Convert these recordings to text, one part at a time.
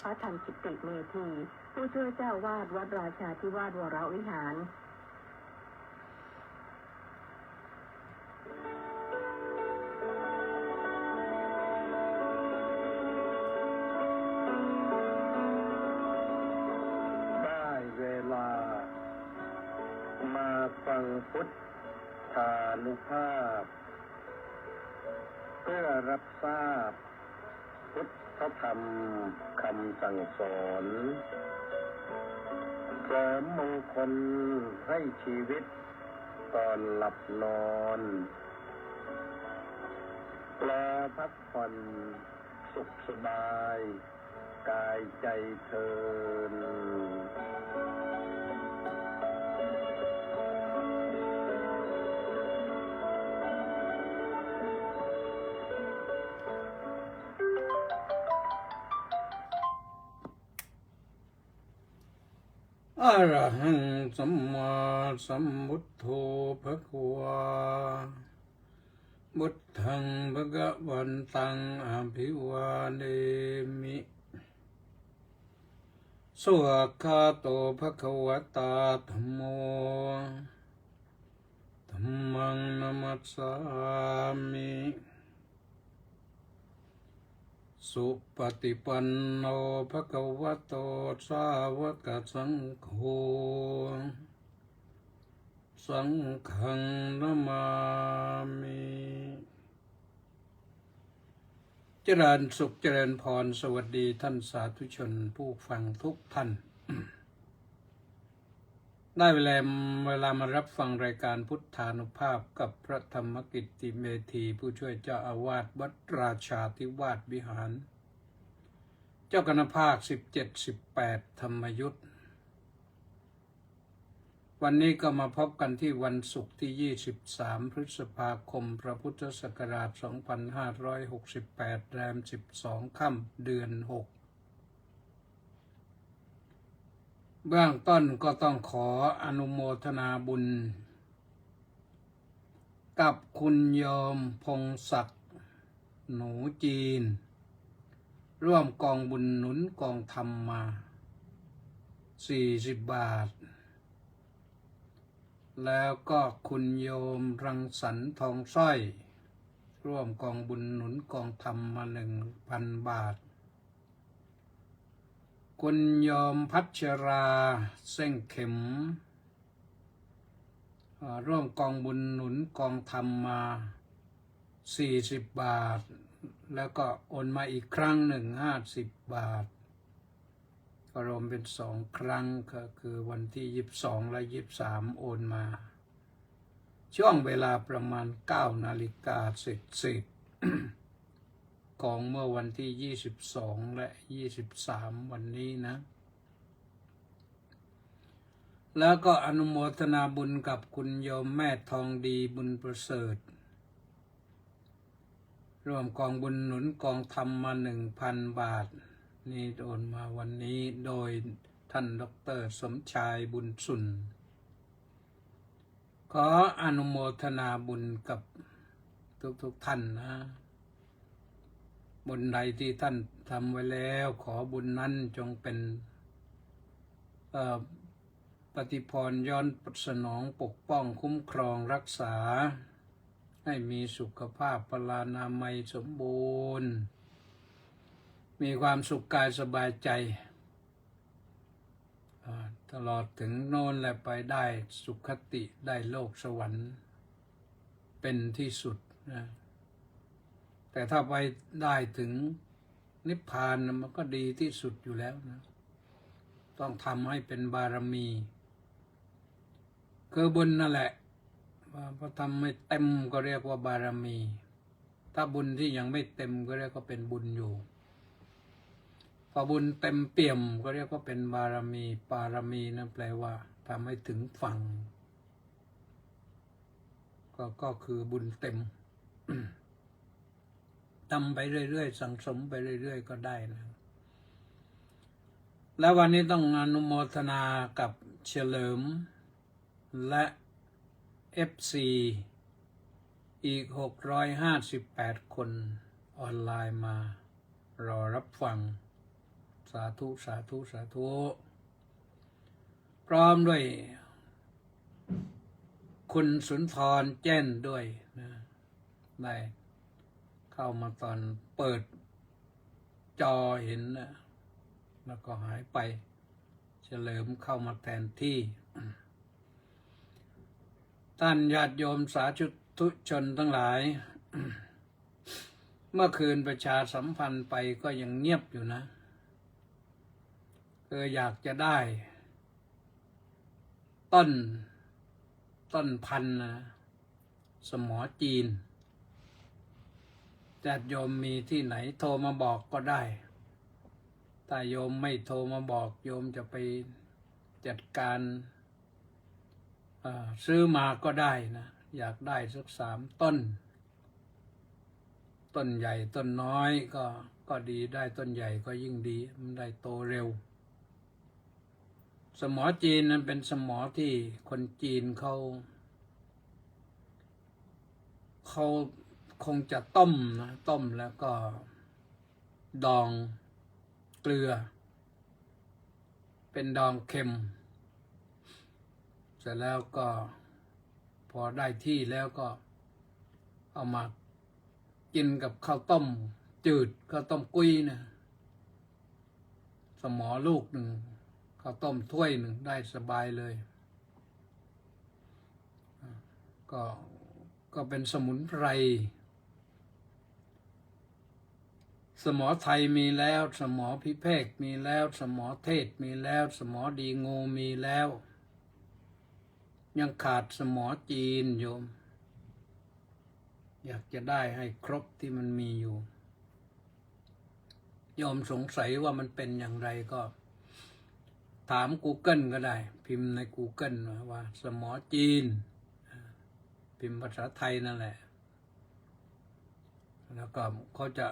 พระธรรมกิติเมธีผู้ช่วยเจ้าวาดวัดราชาธิวาสวรวิหารได้เวลามาฟังพุทธานุภาพเพื่อรับทราบพุทธธรรมคำสั่งสอนเสริมมงคลให้ชีวิตตอนหลับนอนปลาพักผ่อนสุขสบายกายใจเทินอะระหังสัมมาสัมพุทโธภควาบุตถังภะคะวันตังอภิวาเทมิสวากขาโตภะคะวะตาธัมโมธัมมังนัมมัสสามิสุปฏิปันโนภะคะวะโตสาวกสังโฆสังฆังนะมามิเจริญสุขเจริญพรสวัสดีท่านสาธุชนผู้ฟังทุกท่าน ได้เวลามารับฟังรายการพุทธานุภาพกับพระธรรมกิตติเมธีผู้ช่วยเจ้าอาวาสวัดราชาธิวาสวิหารเจ้าคณะภาค17-18ธรรมยุทธวันนี้ก็มาพบกันที่วันศุกร์ที่23พฤษภาคมพระพุทธศักราช2568แรม12ค่ำเดือน6เบื้องต้นก็ต้องขออนุโมทนาบุญกับคุณโยมพงศักดิ์หนูจีนร่วมกองบุญหนุนกองธรรมมา40 บาทแล้วก็คุณโยมรังสรรค์ทองสร้อยร่วมกองบุญหนุนกองธรรมมา 1,000 บาทคุณโยมพัชราเส้งเข็มร่วมกองบุญหนุนกองธรรมมา40 บาทแล้วก็โอนมาอีกครั้งหนึ่ง50 บาทก็รวมเป็น2 ครั้งก็คือวันที่22และ23โอนมาช่วงเวลาประมาณ 9 นาฬิกาเศษของเมื่อวันที่22และ23วันนี้นะแล้วก็อนุโมทนาบุญกับคุณโยมแม่ทองดีบุญประเสริฐร่วมกองบุญหนุนกองธรรมมา 1,000 บาทนี่โอนมาวันนี้โดยท่านดร.สมชายบุญสุนขออนุโมทนาบุญกับทุกท่านนะบุญใดที่ท่านทำไว้แล้วขอบุญนั้นจงเป็นปฏิพรย้อนสนองปกป้องคุ้มครองรักษาให้มีสุขภาพพลานามัยสมบูรณ์มีความสุขกายสบายใจตลอดถึงโน่นและไปได้สุขติได้โลกสวรรค์เป็นที่สุดนะแต่ถ้าไปได้ถึงนิพพานมันก็ดีที่สุดอยู่แล้วนะต้องทำให้เป็นบารมีคือบุญนั่นแหละพอทำไม่เต็มก็เรียกว่าบารมีถ้าบุญที่ยังไม่เต็มก็เรียกว่าเป็นบุญอยู่พอบุญเต็มเปี่ยมก็เรียกว่าเป็นบารมีปารมีนั่นแปลว่าทำให้ถึงฝั่งก็คือบุญเต็ม ทำไปเรื่อยๆสั่งสมไปเรื่อยๆก็ได้นะแล้ววันนี้ต้องอนุโมทนากับเฉลิมและ FC อีก658 คนออนไลน์มารอรับฟัง สาธุสาธุสาธุพร้อมด้วยคุณสุนทรแจ้นด้วยนะได้เข้ามาตอนเปิดจอเห็นนะแล้วก็หายไปเฉลิมเข้ามาแทนที่ท่านญาติโยมสาธุชนทั้งหลาย เมื่อคืนประชาสัมพันธ์ไปก็ยังเงียบอยู่นะอยากจะได้ต้นพันธุ์นะสมอจีนญาติโยมมีที่ไหนโทรมาบอกก็ได้ถ้าโยมไม่โทรมาบอกโยมจะไปจัดการซื้อมาก็ได้นะอยากได้สัก3 ต้นใหญ่ต้นน้อยก็ดีได้ต้นใหญ่ก็ยิ่งดีมันได้โตเร็วสมอจีนนั้นเป็นสมอที่คนจีนเขาคงจะต้มนะต้มแล้วก็ดองเกลือเป็นดองเค็มเสร็จแล้วก็พอได้ที่แล้วก็เอามากินกับข้าวต้มจืดข้าวต้มกุ้ยนะสมอลูกหนึ่งข้าวต้มถ้วยหนึ่งได้สบายเลยก็เป็นสมุนไพรสมอไทยมีแล้วสมอพิเภกมีแล้วสมอเทศมีแล้วสมอดีงูมีแล้วยังขาดสมอจีนโยมอยากจะได้ให้ครบที่มันมีอยู่โยมสงสัยว่ามันเป็นอย่างไรก็ถาม Google ก็ได้พิมพ์ใน Google ว่าสมอจีนพิมพ์ภาษาไทยนั่นแหละแล้วก็เขาจะ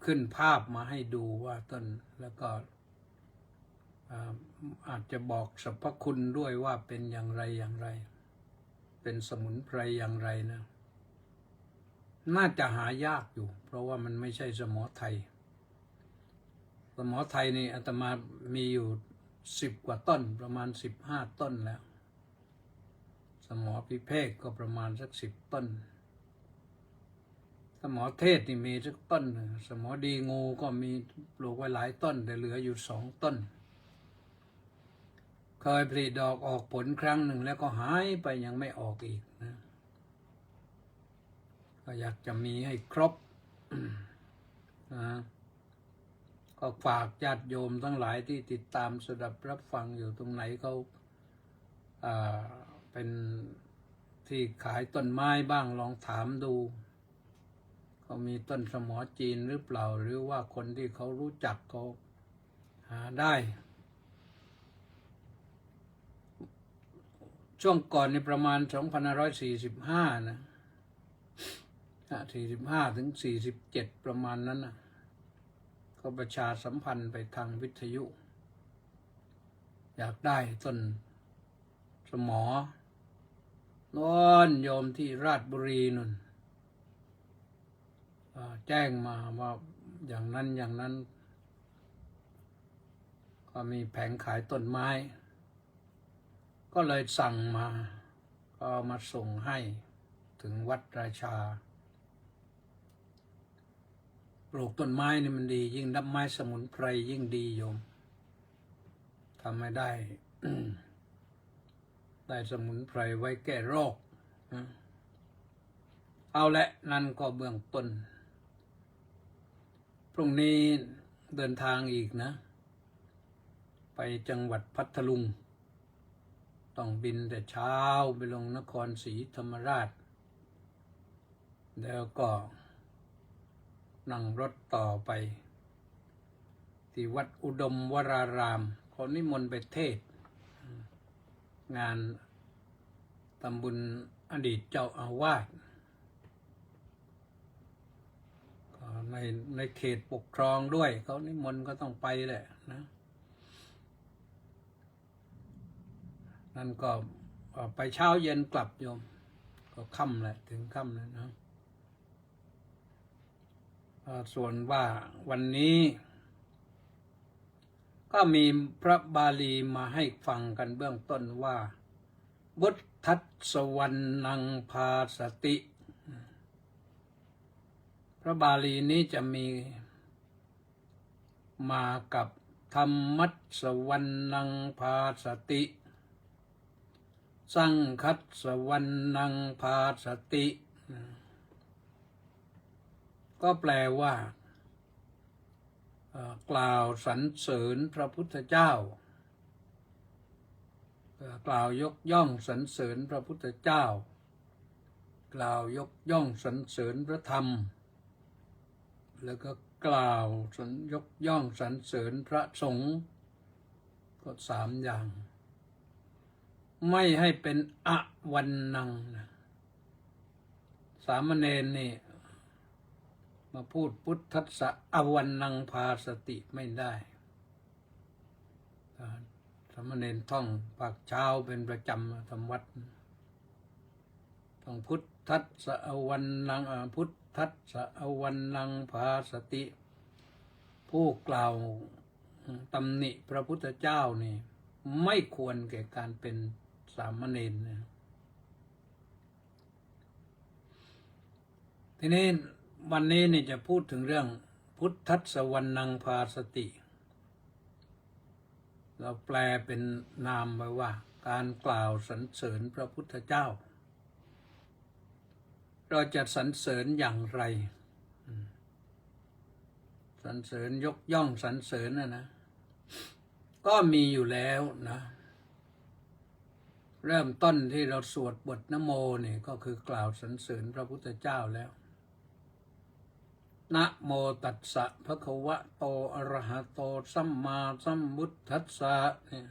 ขึ้นภาพมาให้ดูว่าต้นแล้วก็อาจจะบอกสรรพคุณด้วยว่าเป็นอย่างไรเป็นสมุนไพรอย่างไรนะน่าจะหายากอยู่เพราะว่ามันไม่ใช่สมอไทยสมอไทยนี่อาตมามีอยู่10 กว่าต้นประมาณ15 ต้นแล้วสมอพิเภกก็ประมาณสัก10 ต้นสมอเทศนี่มีสักต้นหนึ่งสมอดีงูก็มีปลูกไว้หลายต้นแต่เหลืออยู่2 ต้นเคยผลิดอกออกผลครั้งหนึ่งแล้วก็หายไปยังไม่ออกอีกนะก็อยากจะมีให้ครบ นะก็ฝากญาติโยมทั้งหลายที่ติดตามสดับรับฟังอยู่ตรงไหนเขาเป็นที่ขายต้นไม้บ้างลองถามดูเขามีต้นสมอจีนหรือเปล่าหรือว่าคนที่เขารู้จักเขาหาได้ช่วงก่อนในประมาณ2545นะ45 ถึง 47ประมาณนั้นนะเขาประชาสัมพันธ์ไปทางวิทยุอยากได้ต้นสมอโน้นโยมที่ราชบุรีนั่นแจ้งมาว่าอย่างนั้นก็มีแผงขายต้นไม้ก็เลยสั่งมาก็มาส่งให้ถึงวัดราชาปลูกต้นไม้นี่มันดียิ่งนับไม้สมุนไพรยิ่งดีโยมทำให้ได้ ได้สมุนไพรไว้แก้โรคเอาละนั่นก็เบื้องต้นพรุ่งนี้เดินทางอีกนะไปจังหวัดพัทลุงต้องบินแต่เช้าไปลงนครศรีธรรมราชแล้วก็นั่งรถต่อไปที่วัดอุดมวรารามเขานิมนต์ไปเทศงานตำบลอดีตเจ้าอาวาสในเขตปกครองด้วยเขานิมนต์ก็ต้องไปแหละนะนั่นก็ไปเช้าเย็นกลับโยมก็ค่ำแหละถึงค่ำแล้วนะส่วนว่าวันนี้ ก็มีพระบาลีมาให้ฟังกันเบื้องต้นว่าบุตทัสสวรรณังภาสติ พระบาลีนี้จะมีมากับธรรมัสสวรรณังภาสติสังคัสสวรรณังภาสติก็แปลว่ากล่าวสรรเสริญพระพุทธเจ้ากล่าวยกย่องสรรเสริญพระพุทธเจ้ากล่าวยกย่องสรรเสริญพระธรรมแล้วก็กล่าวยกย่องสรรเสริญพระสงฆ์ก็3 อย่างไม่ให้เป็นอวันนังนะสามเณรนี่มาพูดพุทธัสสะอวันนังภาสติไม่ได้สามเณรท่องปากเช้าเป็นประจำทำวัดต้องพุทธัสสะอวันนังพุทธัสสะอวันนังภาสติผู้กล่าวตำหนิพระพุทธเจ้านี่ไม่ควรแก่การเป็นสามเณรนะทีนี้วันนี้นี่จะพูดถึงเรื่องพุทธัสสะวรรณังภาสติเราแปลเป็นนามไว้ว่าการกล่าวสรรเสริญพระพุทธเจ้าเราจะสรรเสริญอย่างไรสรรเสริญยกย่องสรรเสริญนะก็มีอยู่แล้วนะเริ่มต้นที่เราสวดบทนะโมนี่ก็คือกล่าวสรรเสริญพระพุทธเจ้าแล้วนะโมตัสสะภะคะวะโตอะระหะโตสัมมาสัมพุทธัสสะเนี่ย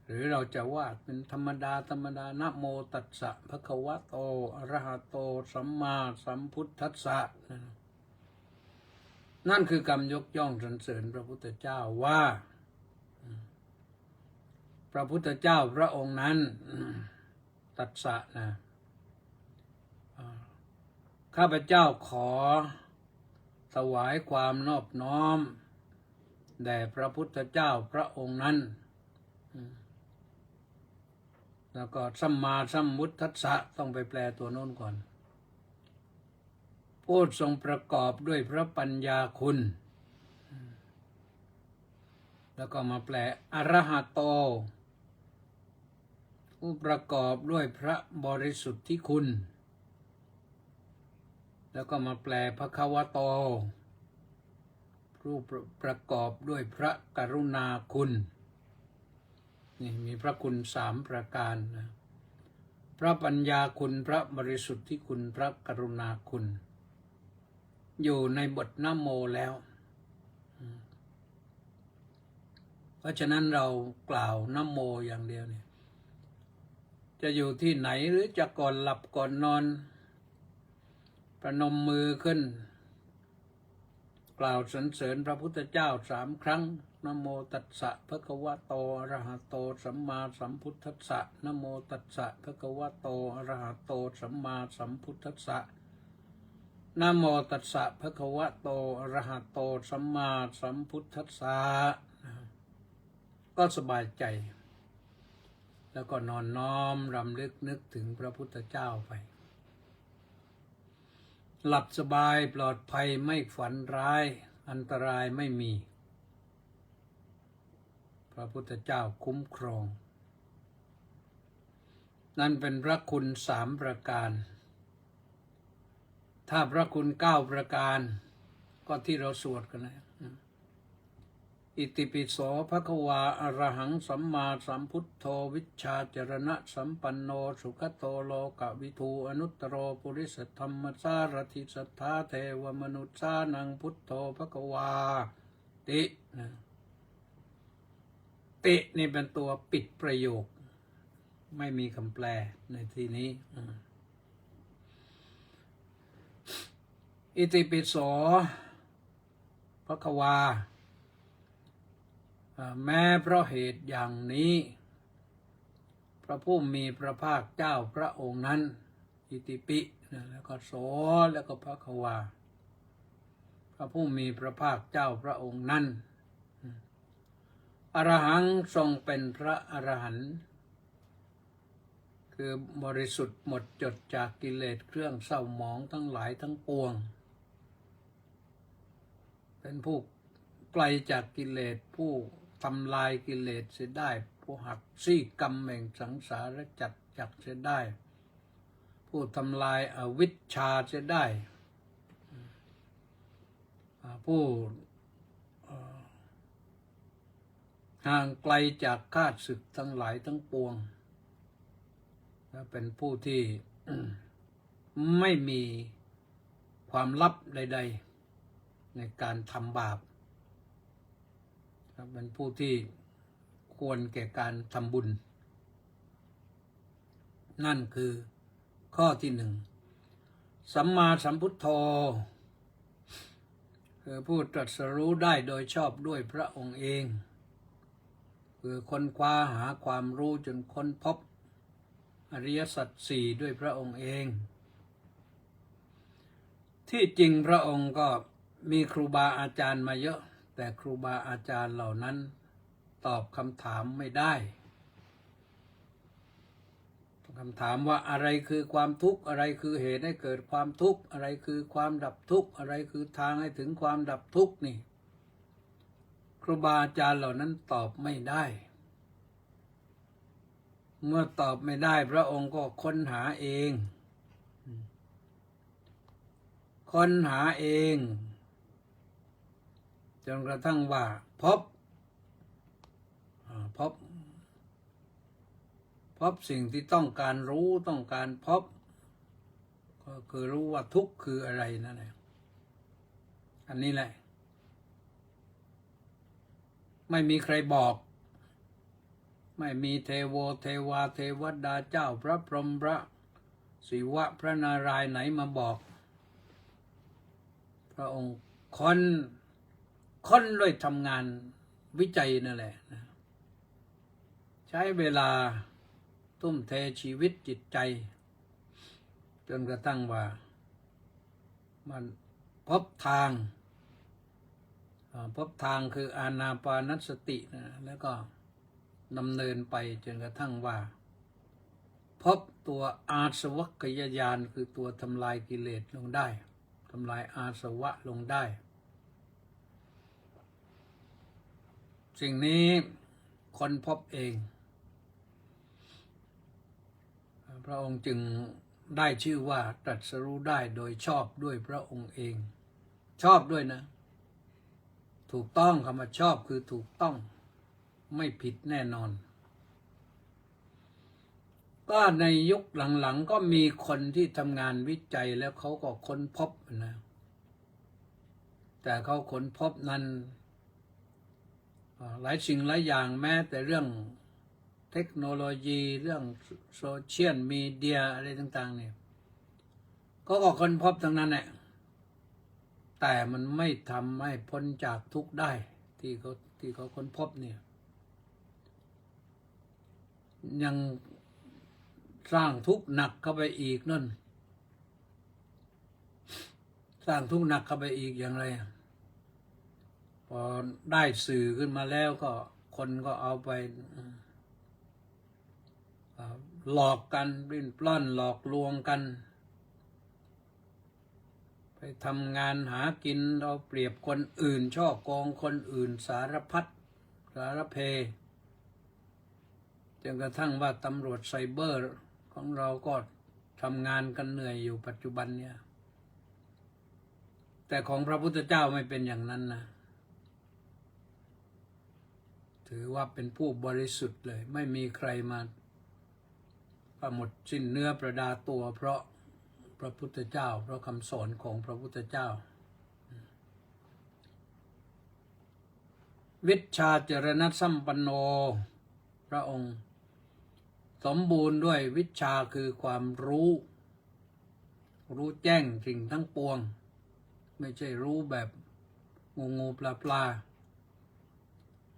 หรือเราจะว่าเป็นธรรมดานะโมตัสสะภะคะวะโตอะระหะโตสัมมาสัมพุทธัสสะนั่นคือคำยกย่องสรรเสริญพระพุทธเจ้าว่าพระพุทธเจ้าพระองค์นั้นตัสสะนะข้าพเจ้าขอถวายความนอบน้อมแด่พระพุทธเจ้าพระองค์นั้นแล้วก็สัมมาสัมพุทธัสสะต้องไปแปลตัวโน้นก่อนผู้ทรงประกอบด้วยพระปัญญาคุณแล้วก็มาแปลอรหัตโตผู้ประกอบด้วยพระบริสุทธิคุณแล้วก็มาแปลภควโตผู้ประกอบด้วยพระกรุณาคุณนี่มีพระคุณ3 ประการนะพระปัญญาคุณพระบริสุทธิคุณพระกรุณาคุณอยู่ในบทนะโมแล้วเพราะฉะนั้นเรากล่าวนะโมอย่างเดียวเนี่ยจะอยู่ที่ไหนหรือจะก่อนหลับก่อนนอนประนมมือขึ้นกล่าวสรรเสริญพระพุทธเจ้า3 ครั้งนะโมตัสสะภะคะวะโตอะระหะโตสัมมาสัมพุทธัสสะนะโมตัสสะภะคะวะโตอะระหะโตสัมมาสัมพุทธัสสะนะโมตัสสะภะคะวะโตอะระหะโตสัมมาสัมพุทธัสสะก็สบายใจแล้วก็นอนน้อมรำลึกนึกถึงพระพุทธเจ้าไปหลับสบายปลอดภัยไม่ฝันร้ายอันตรายไม่มีพระพุทธเจ้าคุ้มครองนั่นเป็นพระคุณ3 ประการถ้าพระคุณ9 ประการก็ที่เราสวดกันนะอิติปิโสภควาอะระหังสัมมาสัมพุทโธวิชชาจรณะสัมปันโนสุขโตโลกวิทูอนุตตโรปุริสธรรมสารถิสัทธาเทวมนุษย์สานังพุทโธภควาติตินี่เป็นตัวปิดประโยคไม่มีคำแปลในที่นี้อิติปิโสภควาแม้เพราะเหตุอย่างนี้พระผู้มีพระภาคเจ้าพระองค์นั้นอิติปิแล้วก็โสแล้วก็ภควาพระผู้มีพระภาคเจ้าพระองค์นั้น อรหังทรงเป็นพระอรหันต์คือบริสุทธิ์หมดจดจากกิเลสเครื่องเศร้าหมองทั้งหลายทั้งปวงเป็นผู้ไกลจากกิเลสผู้ทำลายกิเลสเสียได้ผู้หักซี่กรรมแห่งสังสารจักรจักเสียได้ผู้ทำลายอวิชชาเสียได้ผู้ห่างไกลจากข้าศึกทั้งหลายทั้งปวงและเป็นผู้ที่ ไม่มีความลับใดๆในการทำบาปเป็นผู้ที่ควรแก่การทำบุญนั่นคือข้อที่หนึ่งสัมมาสัมพุทโธคือผู้ตรัสรู้ได้โดยชอบด้วยพระองค์เองคือค้นคว้าหาความรู้จนค้นพบอริยสัจสี่ด้วยพระองค์เองที่จริงพระองค์ก็มีครูบาอาจารย์มาเยอะแต่ครูบาอาจารย์เหล่านั้นตอบคำถามไม่ได้คำถามว่าอะไรคือความทุกข์อะไรคือเหตุให้เกิดความทุกข์อะไรคือความดับทุกข์อะไรคือทางให้ถึงความดับทุกข์นี่ครูบาอาจารย์เหล่านั้นตอบไม่ได้เมื่อตอบไม่ได้พระองค์ก็ค้นหาเองจนกระทั่งว่าพบสิ่งที่ต้องการรู้ต้องการพบก็คือรู้ว่าทุกข์คืออะไรนั่นแหละอันนี้แหละไม่มีใครบอกไม่มีเทโวเทวาเทวดาเจ้าพระพรหมพระศิวะพระนารายณ์ไหนมาบอกพระองค์ค้นด้วยทำงานวิจัยนั่นแหละใช้เวลาทุ่มเทชีวิตจิตใจจนกระทั่งว่ามันพบทางคืออานาปานสตินะแล้วก็ดำเนินไปจนกระทั่งว่าพบตัวอาสวัคยญาณคือตัวทำลายกิเลสลงได้ทำลายอาสวะลงได้สิ่งนี้คนพบเองพระองค์จึงได้ชื่อว่าตรัสรู้ได้โดยชอบด้วยพระองค์เองชอบด้วยนะถูกต้องคำว่าชอบคือถูกต้องไม่ผิดแน่นอนก็ในยุคหลังๆก็มีคนที่ทำงานวิจัยแล้วเขาก็ค้นพบนะแต่เขาค้นพบนั้นหลายสิ่งหลายอย่างแม้แต่เรื่องเทคโนโลยีเรื่องโซเชียลมีเดียอะไรต่างๆเนี่ยก็ค้นพบทั้งนั้นแหละแต่มันไม่ทำให้พ้นจากทุกข์ได้ที่เขาค้นพบเนี่ยยังสร้างทุกข์หนักเข้าไปอีกนั่นสร้างทุกข์หนักเข้าไปอีกอย่างไรพอได้สื่อขึ้นมาแล้วก็คนก็เอาไปหลอกกันริ้นปล้อนหลอกลวงกันไปทำงานหากินเอาเปรียบคนอื่นฉ้อโกงคนอื่นสารพัดสารเพจนกระทั่งว่าตำรวจไซเบอร์ของเราก็ทำงานกันเหนื่อยอยู่ปัจจุบันเนี่ยแต่ของพระพุทธเจ้าไม่เป็นอย่างนั้นนะถือว่าเป็นผู้บริสุทธิ์เลยไม่มีใครมาหมดสิ้นเนื้อประดาตัวเพราะพระพุทธเจ้าเพราะคำสอนของพระพุทธเจ้าวิชชาจรณะสัมปันโนพระองค์สมบูรณ์ด้วยวิชชาคือความรู้แจ้งสิ่งทั้งปวงไม่ใช่รู้แบบงูปลา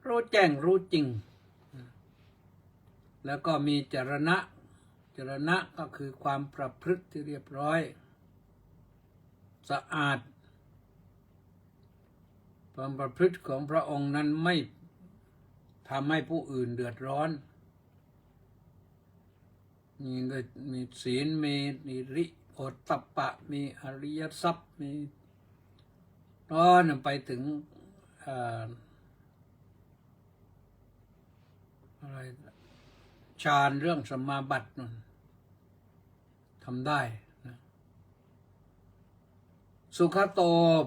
รู้แจ้งรู้จริงแล้วก็มีจรณะก็คือความประพฤติที่เรียบร้อยสะอาดความประพฤติของพระองค์นั้นไม่ท ทำให้ผู้อื่นเดือดร้อนมีศีลมีนิริโอตตัปปะมีอริยทรัพย์มีร้อนไปถึงอะไรฌานเรื่องสมาบัตินั่นทำได้นะสุขโต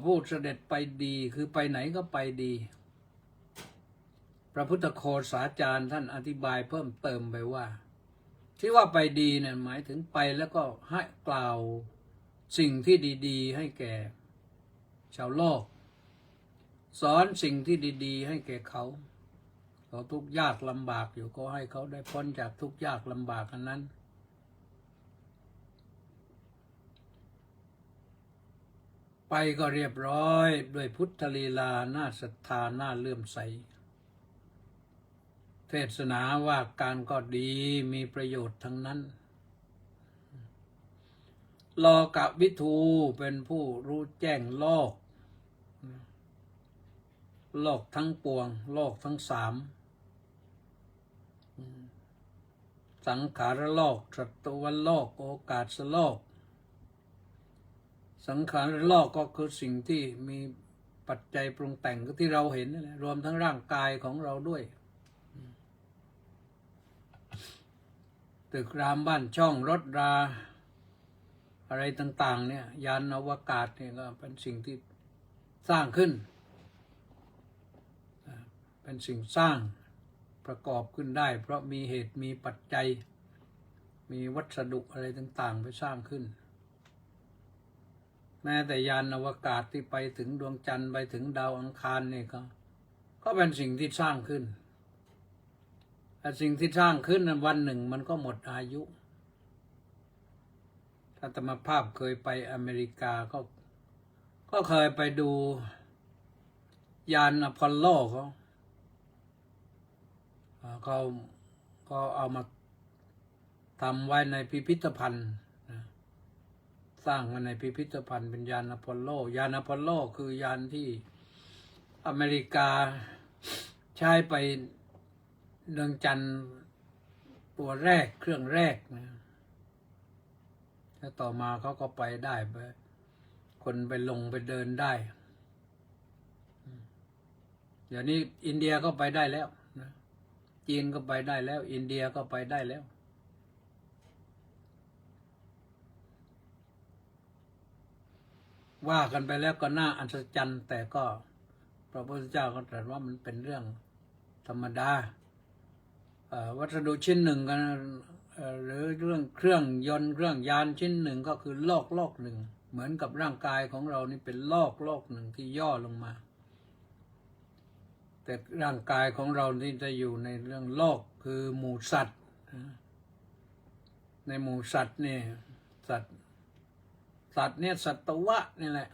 ผู้เสด็จไปดีคือไปไหนก็ไปดีพระพุทธโฆษาจารย์ท่านอธิบายเพิ่มเติมไปว่าที่ว่าไปดีเนี่ยหมายถึงไปแล้วก็ให้กล่าวสิ่งที่ดีๆให้แก่ชาวโลกสอนสิ่งที่ดีๆให้แก่เขาทุกข์ยากลำบากอยู่ก็ให้เขาได้พ้นจากทุกข์ยากลำบากอันนั้นไปก็เรียบร้อยด้วยพุทธลีลาน่าศรัทธาน่าเลื่อมใสเทศนาว่าการก็ดีมีประโยชน์ทั้งนั้นโลกวิทูเป็นผู้รู้แจ้งโลกทั้งปวงโลกทั้งสามสังขารโลกสัตวโลกโอกาสโลกสังขารโลกก็คือสิ่งที่มีปัจจัยปรุงแต่งก็ที่เราเห็นนั่นแหละรวมทั้งร่างกายของเราด้วยตึกรามบ้านช่องรถราอะไรต่างๆเนี่ยยานอวกาศเนี่ยก็เป็นสิ่งที่สร้างขึ้นเป็นสิ่งสร้างประกอบขึ้นได้เพราะมีเหตุมีปัจจัยมีวัสดุอะไรต่างๆไปสร้างขึ้นแม้แต่ยานอวกาศที่ไปถึงดวงจันทร์ไปถึงดาวอังคารนี่ก็เป็นสิ่งที่สร้างขึ้นแต่สิ่งที่สร้างขึ้นนั้นวันหนึ่งมันก็หมดอายุอาตมาภาพเคยไปอเมริกาก็เคยไปดูยานอพอลโลเขาเอามาทำไว้ในพิพิธภัณฑ์สร้างมาในพิพิธภัณฑ์เป็นยานอพอลโลยานอพอลโลคือยานที่อเมริกาใช้ไปดวงจันทร์ตัวแรกเครื่องแรกนะแล้วต่อมาเขาก็ไปได้ไปคนไปลงไปเดินได้เดี๋ยวนี้อินเดียก็ไปได้แล้วนะจีนก็ไปได้แล้วอินเดียก็ไปได้แล้วว่ากันไปแล้วก็น่าอัศจรรย์แต่ก็พระพุทธเจ้าก็ตรัสว่ามันเป็นเรื่องธรรมดาวัสดุชิ้นหนึ่งกันหรือเรื่องเครื่องยนต์เครื่องยานชิ้นหนึ่งก็คือโลกหนึ่งเหมือนกับร่างกายของเรานี่เป็นโลกหนึ่งที่ย่อลงมาแต่ร่างกายของเราที่จะอยู่ในเรื่องโลกคือหมู่สัตว์ในหมู่สัตว์นี่สัตว์เนี่ยสัตวะนี่แหละ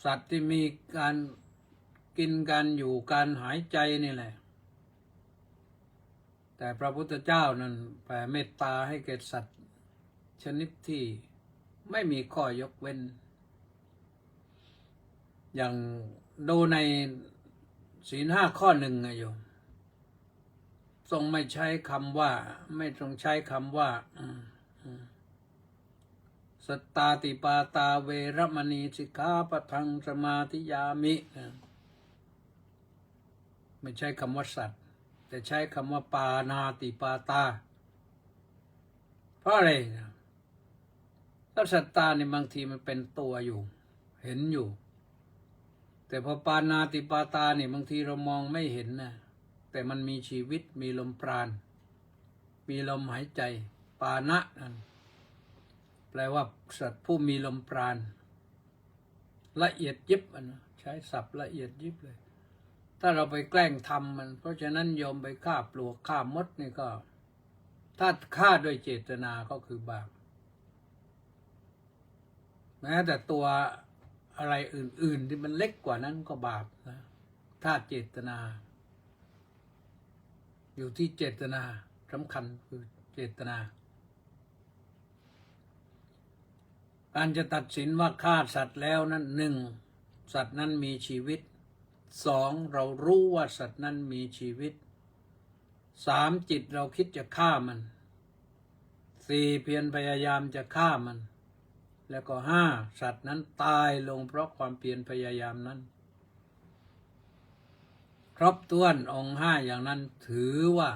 สัตว์ที่มีการกินการอยู่การหายใจนี่แหละแต่พระพุทธเจ้านั้นแผ่เมตตาให้แก่สัตว์ชนิดที่ไม่มีข้อยกเว้นอย่างดูในศีล 5ข้อหนึ่งโยมทรงไม่ใช้คำว่าไม่ทรงใช้คำว่าสัตตาติปาตาเวรมณีสิกขาปะทังสมาธิยามิไม่ใช้คำว่าสัตว์แต่ใช้คำว่าปานาติปาตาเพราะอะไรถ้าสัตตาเนี่ยบางทีมันเป็นตัวอยู่เห็นอยู่แต่พอปานาติปาตาเนี่ยบางทีเรามองไม่เห็นนะแต่มันมีชีวิตมีลมปราณมีลมหายใจปานะนั่นแปลว่าสัตว์ผู้มีลมปราณละเอียดยิบนะใช้ศัพท์ละเอียดยิบเลยถ้าเราไปแกล้งทำมันเพราะฉะนั้นโยมไปฆ่าปลวกฆ่ามดนี่ก็ถ้าฆ่าด้วยเจตนาก็คือบาปแม้แต่ตัวอะไรอื่นๆที่มันเล็กกว่านั้นก็บาปนะถ้าเจตนาอยู่ที่เจตนาสำคัญคือเจตนาการจะตัดสินว่าฆ่าสัตว์แล้วนั้นหนึ่งสัตว์นั้นมีชีวิต 2เรารู้ว่าสัตว์นั้นมีชีวิต 3จิตเราคิดจะฆ่ามัน 4เพียรพยายามจะฆ่ามัน แล้วก็5สัตว์นั้นตายลงเพราะความเพียรพยายามนั้นครบถ้วนองค์5อย่างนั้นถือว่า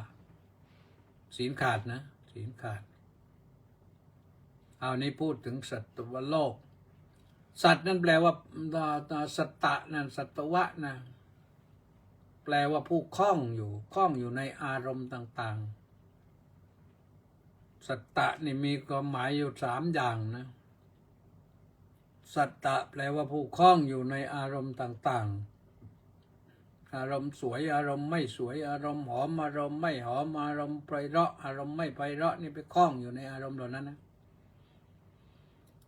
ศีลขาดนะศีลขาดเอานี้พูดถึงสัตวโลกสัตว์นั่นแปลว่าสัตตะนั่นสัตวะนะแปลว่าผู้คล้องอยู่ในอารมณ์ต่างๆสัตตะนี่มีความหมายอยู่3อย่างนะสัตตะแปลว่าผู้คล้องอยู่ในอารมณ์ต่างๆอารมณ์สวยอารมณ์ไม่สวยอารมณ์หอมอารมณ์ไม่หอมอารมณ์ไพเราะอารมณ์ไม่ไพเราะนี่ไปคล้องอยู่ในอารมณ์เหล่านั้นนะ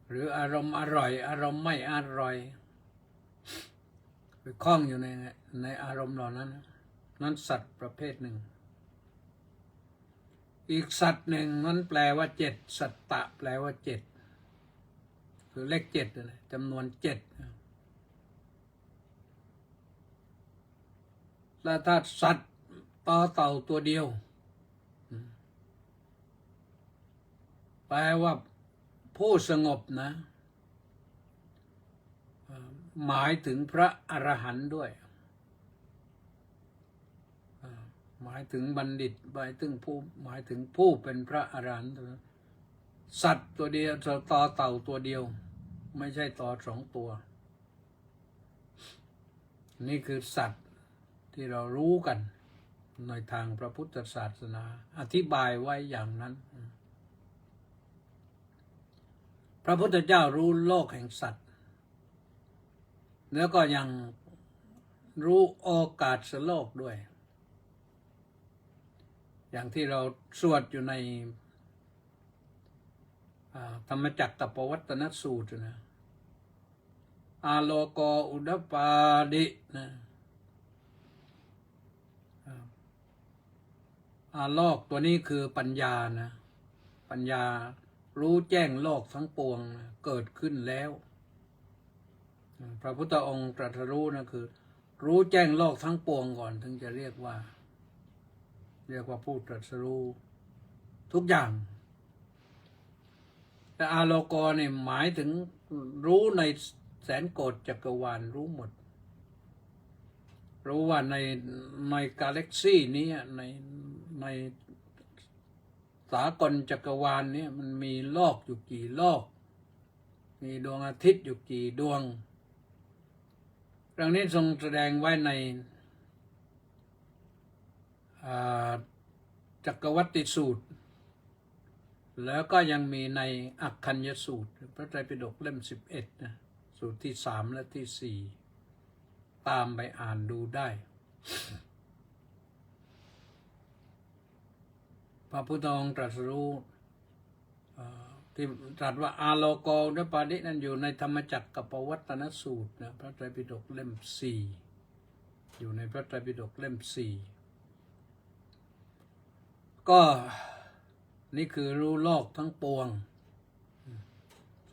หรืออารมณ์อร่อยอารมณ์ไม่อร่อยไปคล้องอยู่ในอารมณ์เหล่านั้นนั้นสัตว์ประเภทหนึ่งอีกสัตว์หนึ่งนั้นแปลว่า7สัตตะแปลว่า7คือเลข7เลยจำนวน7แล้วถ้าสัตว์ต่อเต่าตัวเดียวแปลว่าผู้สงบนะหมายถึงพระอรหันต์ด้วยหมายถึงบัณฑิตหมายถึงผู้เป็นพระอรหันต์สัตว์ตัวเดียวต่อเต่าตัวเดียวไม่ใช่ต่อ2ตัวนี่คือสัตว์ที่เรารู้กันในทางพระพุทธศาสนาอธิบายไว้อย่างนั้นพระพุทธเจ้ารู้โลกแห่งสัตว์แล้วก็ยังรู้โอกาสโลกด้วยอย่างที่เราสวดอยู่ในธรรมจักรตปวัตตนสูตรนะอาโลโกอุดปาดินะอาโลกตัวนี้คือปัญญานะปัญญารู้แจ้งโลกทั้งปวงเกิดขึ้นแล้วพระพุทธองค์ตรัสรู้นะคือรู้แจ้งโลกทั้งปวงก่อนถึงจะเรียกว่าผู้ตรัสรู้ทุกอย่างแต่อาโลโกเนี่ยหมายถึงรู้ในแสนโกฏจักรวาลรู้หมดรู้ว่าในกาแล็กซี่นี้ในสากลจักรวาลนี้มันมีโลกอยู่กี่โลกมีดวงอาทิตย์อยู่กี่ดวงเรื่องนี้ทรงแสดงไว้ในจักรวัตติสูตรแล้วก็ยังมีในอักขัญญสูตรพระไตรปิฎกเล่ม11นะสูตรที่3และที่4ตามไปอ่านดูได้พระพุทธองค์ตรัสรู้ที่ตรัสว่าอาโลโกอุดปาดินั้นอยู่ในธรรมจักรกับปวัตตนสูตรนะพระไตรปิฎกเล่ม4อยู่ในพระไตรปิฎกเล่ม4ก็นี่คือรู้โลกทั้งปวง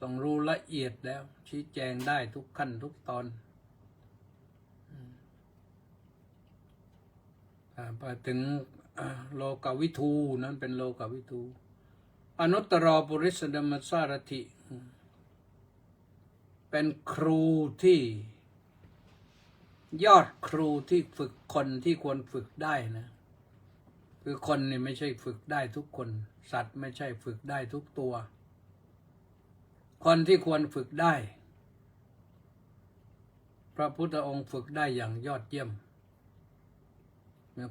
ต้องรู้ละเอียดแล้วชี้แจงได้ทุกขั้นทุกตอนไปถึงโลกวิทูนั้นเป็นโลกวิทูอนุตตรปุริสธรรมสารถิเป็นครูที่ยอดครูที่ฝึกคนที่ควรฝึกได้นะคือคนนี่ไม่ใช่ฝึกได้ทุกคนสัตว์ไม่ใช่ฝึกได้ทุกตัวคนที่ควรฝึกได้พระพุทธองค์ฝึกได้อย่างยอดเยี่ยม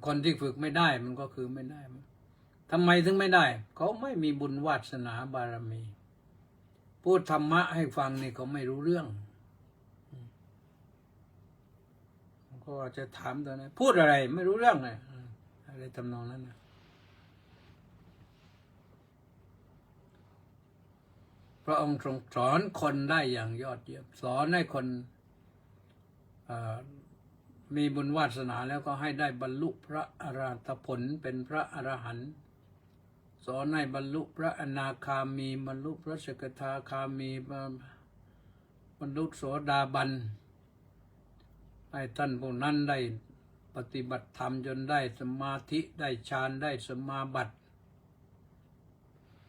คนที่ฝึกไม่ได้มันก็คือไม่ได้ทำไมถึงไม่ได้เขาไม่มีบุญวาสนาบารมีพูดธรรมะให้ฟังนี่เขาไม่รู้เรื่องก็จะถามตัวนี้พูดอะไรไม่รู้เรื่องเลยอะไรทำนองนั้นนะพระองค์ทรงสอนคนได้อย่างยอดเยี่ยมสอนให้คนมีบุญวาสนาแล้วก็ให้ได้บรรลุพระอรหัตผลเป็นพระอรหันต์สอนให้บรรลุพระอนาคามีบรรลุพระสกทาคามีบรรลุโสดาบัน ให้ท่านผู้นั้นได้ปฏิบัติธรรมจนได้สมาธิได้ฌานได้สมาบัติ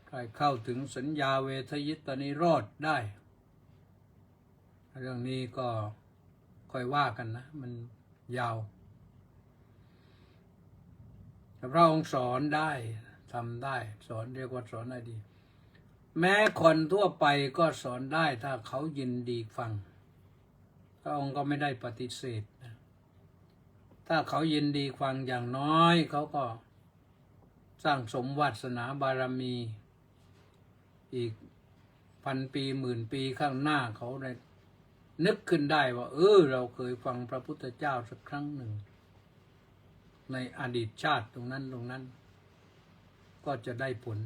ได้เข้าถึงสัญญาเวทยิตนิโรธได้ เรื่องนี้ก็ค่อยว่ากันนะมันยาวแต่พระองค์สอนได้ทำได้สอนเรียกว่าสอนได้ดี แม้คนทั่วไปก็สอนได้ถ้าเขายินดีฟังพระองค์ก็ไม่ได้ปฏิเสธนะถ้าเขายินดีฟังอย่างน้อยเขาก็สร้างสมวาสนาบารมีอีก1,000 ปี10,000 ปีข้างหน้าเขาได้นึกขึ้นได้ว่าเราเคยฟังพระพุทธเจ้าสักครั้งหนึ่งในอดีตชาติตรงนั้นก็จะได้ผล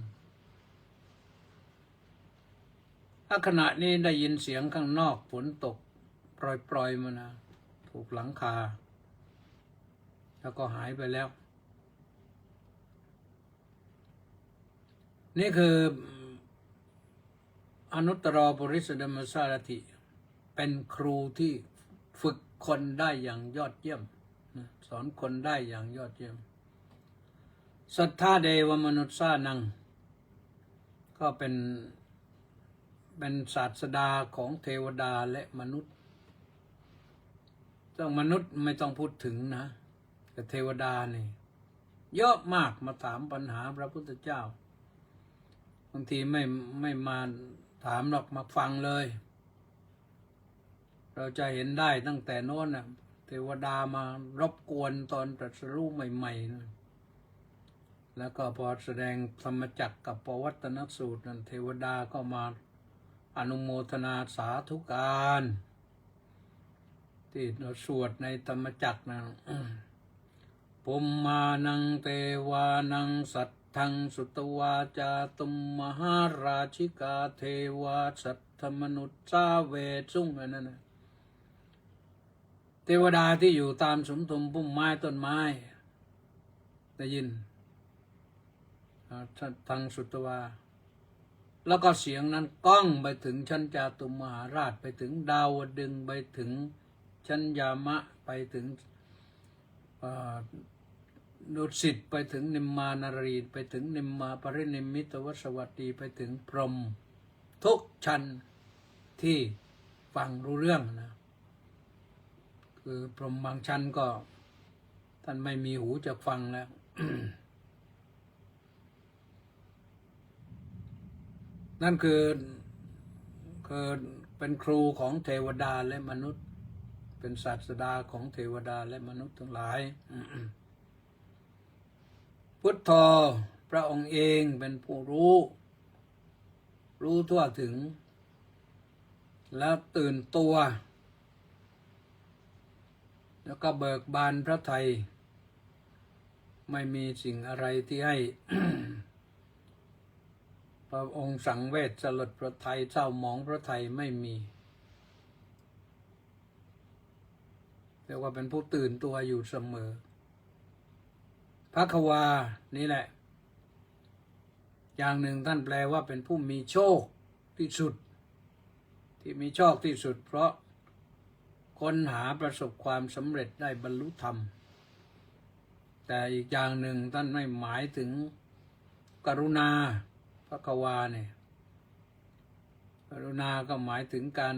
ถ้าขณะนี้ได้ยินเสียงข้างนอกฝนตกปล่อยมานะถูกหลังคาแล้วก็หายไปแล้วนี่คืออนุตตรปุริสธรรมสารถิเป็นครูที่ฝึกคนได้อย่างยอดเยี่ยมสอนคนได้อย่างยอดเยี่ยมสัทธาเดวมนุษย์สานังก็เป็นศาสดาของเทวดาและมนุษย์มนุษย์ไม่ต้องพูดถึงนะแต่เทวดานี่เยอะมากมาถามปัญหาพระพุทธเจ้าบางทีไม่มาถามหรอกมาฟังเลยเราจะเห็นได้ตั้งแต่โน้นนะเทวดามารบกวนตอนตรัสรู้ใหม่ๆนะแล้วก็พอแสดงธรรมจักรกับปวัตตนสูตรนั้นเทวดาก็มาอนุโมทนาสาธุการที่เราสวดในธรรมจักรนะปุมมานังเทวานังสัทธังสุตวาจาตุมมหาราชิกาเทวาสัทธมนุษย์สาเวสุงอันนั้นนะเทวดาที่อยู่ตามสมทุมพุ่มไม้ต้นไม้ได้ยินทางสุตวาแล้วก็เสียงนั้นก้องไปถึงชั้นจาตุมมหาราชไปถึงดาวดึงไปถึงชั้นยามะไปถึงดุสิตไปถึงนิมมานารีไปถึงนิมมาปรินิมมิตวสวัสดีไปถึงพรหมทุกชั้นที่ฟังรู้เรื่องนะคือพรหมบางชั้นก็ท่านไม่มีหูจะฟังแล้ว นั่นคือเป็นครูของเทวดาและมนุษย์เป็นศาสดาของเทวดาและมนุษย์ทั้งหลาย พุทโธพระองค์เองเป็นผู้รู้ทั่วถึงแล้วตื่นตัวแล้วก็เบิกบานพระทัยไม่มีสิ่งอะไรที่ให้ พระองค์สังเวชสลดพระทัยเศร้าหมองพระทัยไม่มีเรียกว่าเป็นผู้ตื่นตัวอยู่เสมอภควานี่แหละอย่างหนึ่งท่านแปลว่าเป็นผู้มีโชคที่สุดที่มีโชคที่สุดเพราะค้นหาประสบความสำเร็จได้บรรลุธรรมแต่อีกอย่างหนึ่งท่านไม่หมายถึงกรุณาภควาเนี่ยกรุณาก็หมายถึงการ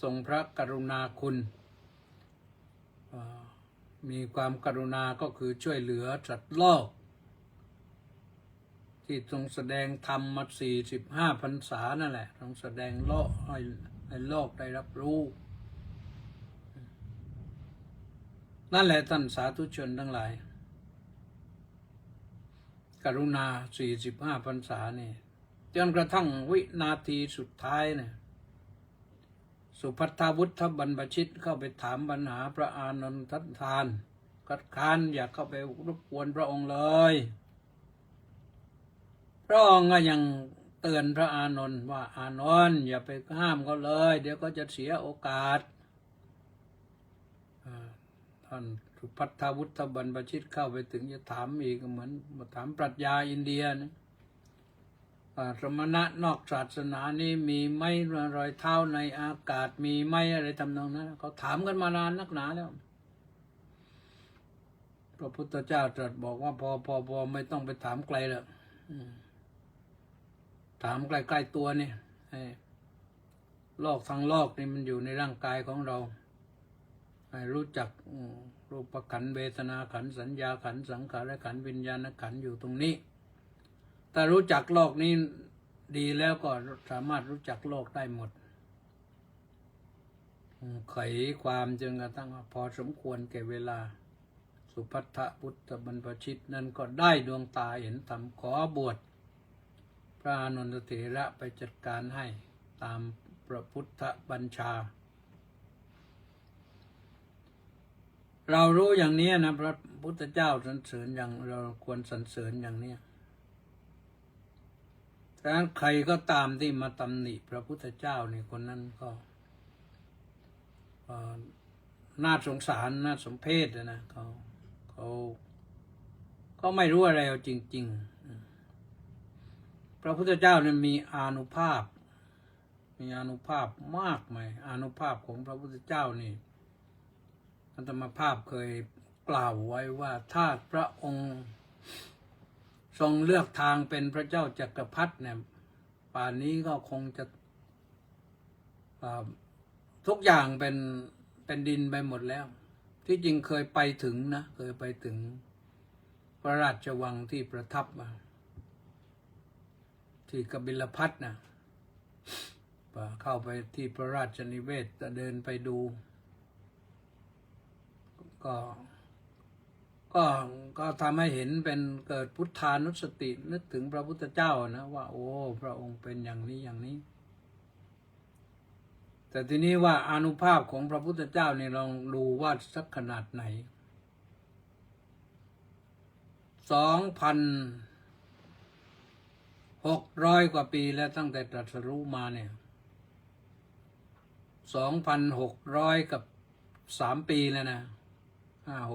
ทรงพระกรุณาคุณมีความกรุณาก็คือช่วยเหลือสัตว์โลกที่ทรงแสดงธรรมมา45 พรรษานั่นแหละทรงแสดงโลกให้โลกได้รับรู้นั่นแหละท่านสาธุชนทั้งหลายกรุณา45 พรรษานี่จนกระทั่งวินาทีสุดท้ายเนี่ยสุภัททวุฒบรรพชิตเข้าไปถามปัญหาพระอานนททานคัดค้านอยากเข้าไปรบกวนพระองค์เลยพระองค์ก็ยังเตือนพระอานนท์ว่าอานนท์อย่าไปห้ามเขาเลยเดี๋ยวก็จะเสียโอกาสท่านสุภัททวุฒบรรพชิตเข้าไปถึงจะถามอีกเหมือนมาถามปรัชญาอินเดียนะ สมณะนอกศาสนานี้มีไหมรอยเท้าในอากาศมีไหมอะไรทำนองนั้นเขาถามกันมานานนักหนาแล้วพระพุทธเจ้าตรัสบอกว่าพอไม่ต้องไปถามไกลแล้วถามใกล้ๆตัวนี่โลกทั้งโลกนี่มันอยู่ในร่างกายของเราให้รู้จักรูปขันธ์เวทนาขันธ์สัญญาขันธ์สังขารขันธ์วิญญาณขันธ์อยู่ตรงนี้ถ้ารู้จักโลกนี้ดีแล้วก็สามารถรู้จักโลกได้หมดไขความจึงกระทั่งพอสมควรแก่เวลาสุภัททพุทธบรรพชิตนั้นก็ได้ดวงตาเห็นธรรมขอบวชพระอานนทเถระไปจัดการให้ตามพระพุทธบัญชาเรารู้อย่างนี้นะพระพุทธเจ้าสรรเสริญอย่างเราควรสรรเสริญอย่างนี้ดังนั้นใครก็ตามที่มาตำหนิพระพุทธเจ้านี่คนนั้นก็น่าสงสารน่าสมเพชนะเขาไม่รู้อะไรเอาจริงๆพระพุทธเจ้าเนี่ยมีอานุภาพมากมายอานุภาพของพระพุทธเจ้านี่อาตมาภาพเคยกล่าวไว้ว่าถ้าพระองค์ทรงเลือกทางเป็นพระเจ้าจักรพรรดิเนี่ยป่านนี้ก็คงจะทุกอย่างเป็นดินไปหมดแล้วที่จริงเคยไปถึงนะเคยไปถึงพระราชวังที่ประทับมาที่กบิลพัสนะเข้าไปที่พระราชนิเวศจะเดินไปดูก็ทำให้เห็นเป็นเกิดพุทธานุสตินึกถึงพระพุทธเจ้านะว่าโอ้พระองค์เป็นอย่างนี้อย่างนี้แต่ทีนี้ว่าอานุภาพของพระพุทธเจ้านี่ลองดูว่าสักขนาดไหน 2,600 กว่าปีแล้วตั้งแต่ตรัสรู้มาเนี่ย 2,600 กับ3 ปีแล้วนะ5 6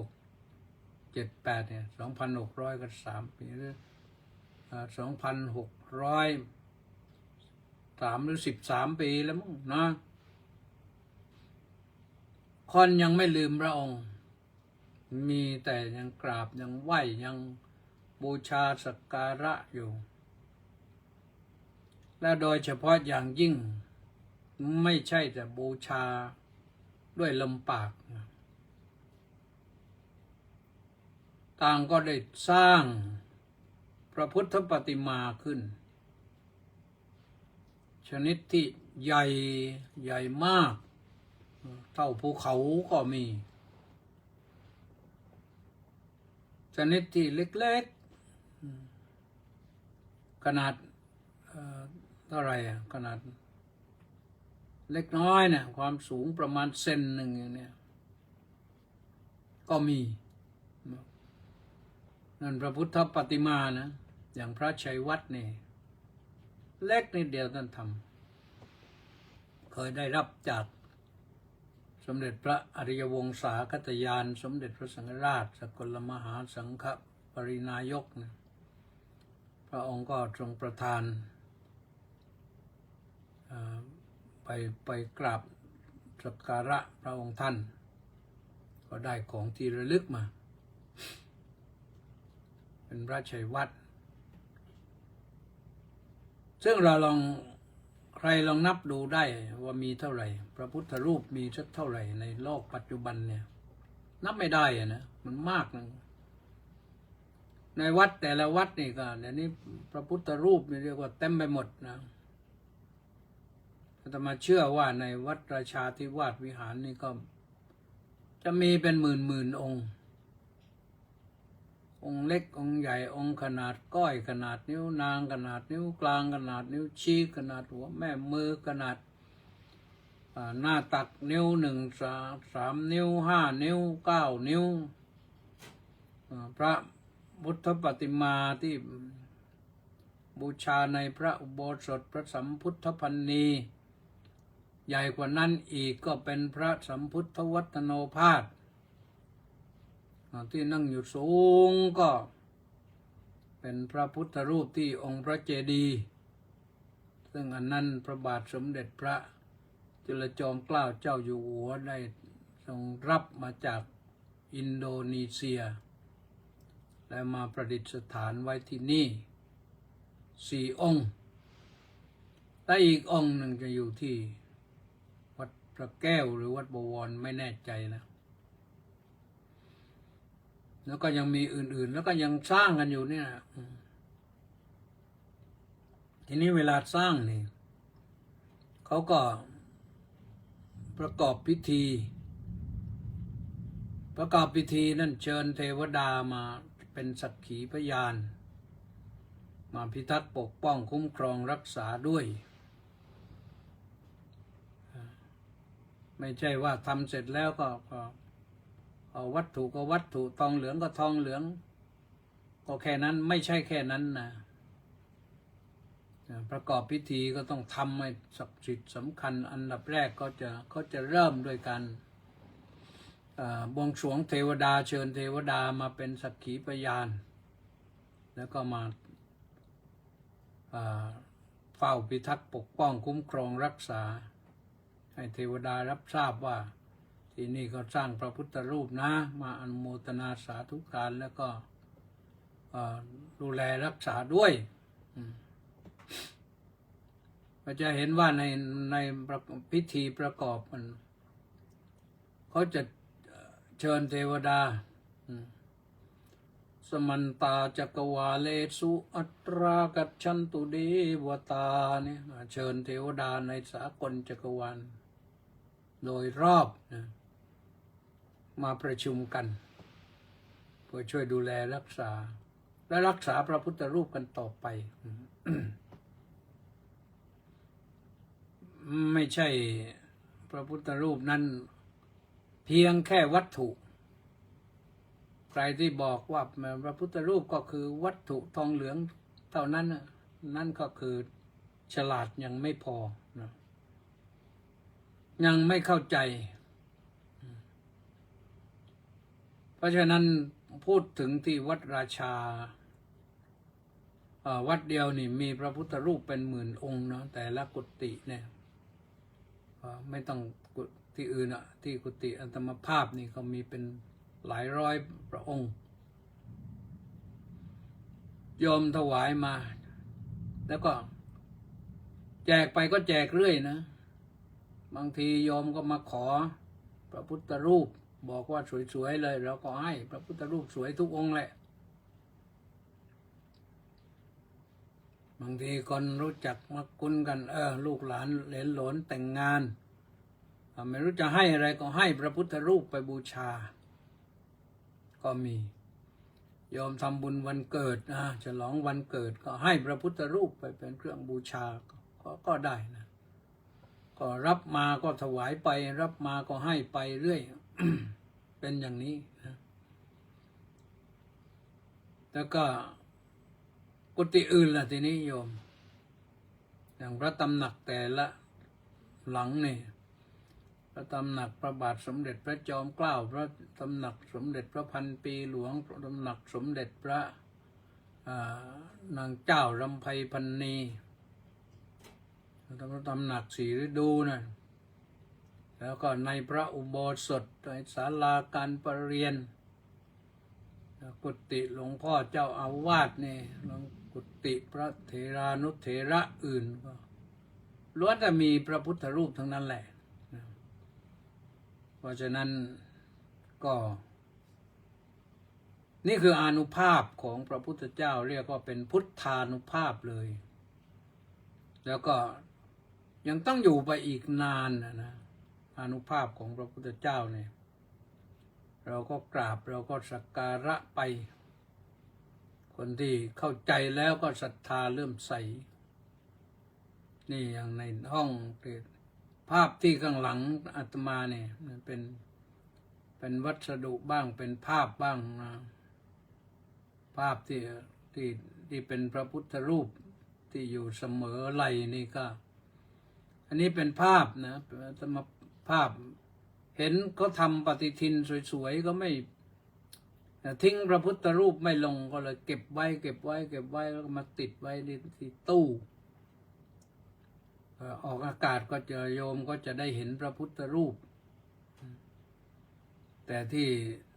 7 8เนี่ย 2,600 กับ3 ปีหรือ2,603 หรือ13 ปีแล้วมั้งนะคนยังไม่ลืมพระองค์มีแต่ยังกราบยังไหว้ยังบูชาสักการะอยู่และโดยเฉพาะอย่างยิ่งไม่ใช่แต่บูชาด้วยลมปากต่างก็ได้สร้างพระพุทธปฏิมาขึ้นชนิดที่ใหญ่มากเท่าภูเขาก็มีชนิดที่เล็กๆขนาดเท่าไหร่ขนาดเล็กน้อยเนี่ยความสูงประมาณเซนหนึ่งอย่างเนี้ยก็มีนั่นพระพุทธปฏิมานะอย่างพระชัยวัฒน์นี่เล็กนิดเดียวท่านทำเคยได้รับจากสมเด็จพระอริยวงศาคตยานสมเด็จพระสังฆราชสกลมหาสังฆปรินายกนะพระองค์ก็ทรงประทานไปกราบสักการะพระองค์ท่านก็ได้ของที่ระลึกมาเป็นพระชัยวัฒน์ซึ่งเราใครลองนับดูได้ว่ามีเท่าไหร่พระพุทธรูปมีสักเท่าไหร่ในโลกปัจจุบันเนี่ยนับไม่ได้นะมันมากนะในวัดแต่ละวัดนี่ก็เดี๋ยวนี้พระพุทธรูปนี่เรียกว่าเต็มไปหมดนะอาตมาเชื่อว่าในวัดราชาธิวาสวิหารนี่ก็จะมีเป็นหมื่นองค์เล็กองค์ใหญ่องค์ขนาดก้อยขนาดนิ้วนางขนาดนิ้วกลางขนาดนิ้วชี้ขนาดหัวแม่มือขนาดหน้าตักนิ้ว1 3 นิ้ว5 นิ้ว9 นิ้วพระพุทธปฏิมาที่บูชาในพระอุโบสถพระสัมพุทธพันนีใหญ่กว่านั้นอีกก็เป็นพระสัมพุทธวัฒโนภาสที่นั่งอยู่สูงก็เป็นพระพุทธรูปที่องค์พระเจดีย์ ซึ่งอันนั้นพระบาทสมเด็จพระจุลจอมเกล้าเจ้าอยู่หัวได้ทรงรับมาจากอินโดนีเซียและมาประดิษฐานไว้ที่นี่4 องค์และอีกองค์หนึ่งจะอยู่ที่วัดพระแก้วหรือวัดบวรไม่แน่ใจนะแล้วก็ยังมีอื่นๆแล้วก็ยังสร้างกันอยู่เนี่ยทีนี้เวลาสร้างนี่เขาก็ประกอบพิธีนั่นเชิญเทวดามาเป็นสักขีพยานมาพิทักษ์ปกป้องคุ้มครองรักษาด้วยไม่ใช่ว่าทำเสร็จแล้วก็เอาวัตถุก็วัตถุทองเหลืองก็ทองเหลืองก็แค่นั้นไม่ใช่แค่นั้นนะประกอบพิธีก็ต้องทำให้ศักดิ์สิทธิ์สำคัญอันดับแรกก็จะเริ่มด้วยการบวงสรวงเทวดาเชิญเทวดามาเป็นสักขีพยานแล้วก็มาเฝ้าพิทักษ์ปกป้องคุ้มครองรักษาให้เทวดารับทราบว่าที่นี่เขาสร้างพระพุทธรูปนะมาอนุโมทนาสาธุการแล้วก็ดูแลรักษาด้วยเราจะเห็นว่าในพิธีประกอบมันเขาจะเชิญเทวดาสมันตาจักวาเลสุอัตรากัจฉันตุเดวตาเนี่ยเชิญเทวดาในสากลจักรวาลโดยรอบนะมาประชุมกันเพื่อช่วยดูแลรักษาและรักษาพระพุทธรูปกันต่อไป ไม่ใช่พระพุทธรูปนั้นเพียงแค่วัตถุใครที่บอกว่าพระพุทธรูปก็คือวัตถุทองเหลืองเท่านั้นนั่นก็คือฉลาดยังไม่พอนะยังไม่เข้าใจเพราะฉะนั้นพูดถึงที่วัดราชาวัดเดียวนี่มีพระพุทธรูปเป็น10,000 องค์เนาะแต่ละกุฏิเนี่ยไม่ต้องที่อื่นอ่ะที่กุฏิอัตมภาพนี่เขามีเป็นหลายร้อยพระองค์โยมถวายมาแล้วก็แจกไปก็แจกเรื่อยนะบางทีโยมก็มาขอพระพุทธรูปบอกว่าสวยๆเลยเราก็ให้พระพุทธรูปสวยทุกองค์แหละบางทีคนรู้จักมาคุ้นกันลูกหลานเหลนหลนแต่งงานไม่รู้จะให้อะไรก็ให้พระพุทธรูปไปบูชาก็มีโยมทำบุญวันเกิดฉลองวันเกิดก็ให้พระพุทธรูปไปเป็นเครื่องบูชาก็ได้นะก็รับมาก็ถวายไปรับมาก็ให้ไปเรื่อย เป็นอย่างนี้นะแล้วก็กุฏิอื่นล่ะทีนี้โยมอย่างพระตำหนักแต่ละหลังนี่พระตำหนักพระบาทสมเด็จพระจอมเกล้าพระตำหนักสมเด็จพระพันปีหลวงพระตำหนักสมเด็จพระนางเจ้ารำไพพรรณีพระตำหนักสีฤดูนะแล้วก็ในพระอุโบสถในศาลาการประเรียนกุฏิหลวงพ่อเจ้าอาวาสนี่กุฏิพระเถรานุเถระอื่นก็ล้วนแต่มีพระพุทธรูปทั้งนั้นแหละเพราะฉะนั้นก็นี่คืออานุภาพของพระพุทธเจ้าเรียกว่าเป็นพุทธานุภาพเลยแล้วก็ยังต้องอยู่ไปอีกนานนะอานุภาพของพระพุทธเจ้าเนี่ยเราก็กราบเราก็สักการะไปคนที่เข้าใจแล้วก็ศรัทธาเลื่อมใสนี่อย่างในห้องภาพที่ข้างหลังอาตมาเนี่ยเป็นวัสดุบ้างเป็นภาพบ้างนะภาพที่เป็นพระพุทธรูปที่อยู่เสมอไหลนี่ก็อันนี้เป็นภาพนะสมภาพเห็นเขาทำปฏิทินสวยๆก็ไม่ทิ้งพระพุทธรูปไม่ลงก็เลยเก็บไว้แล้วก็มาติดไว้ที่ตู้ ออกอากาศก็จะโยมก็จะได้เห็นพระพุทธรูป แต่ที่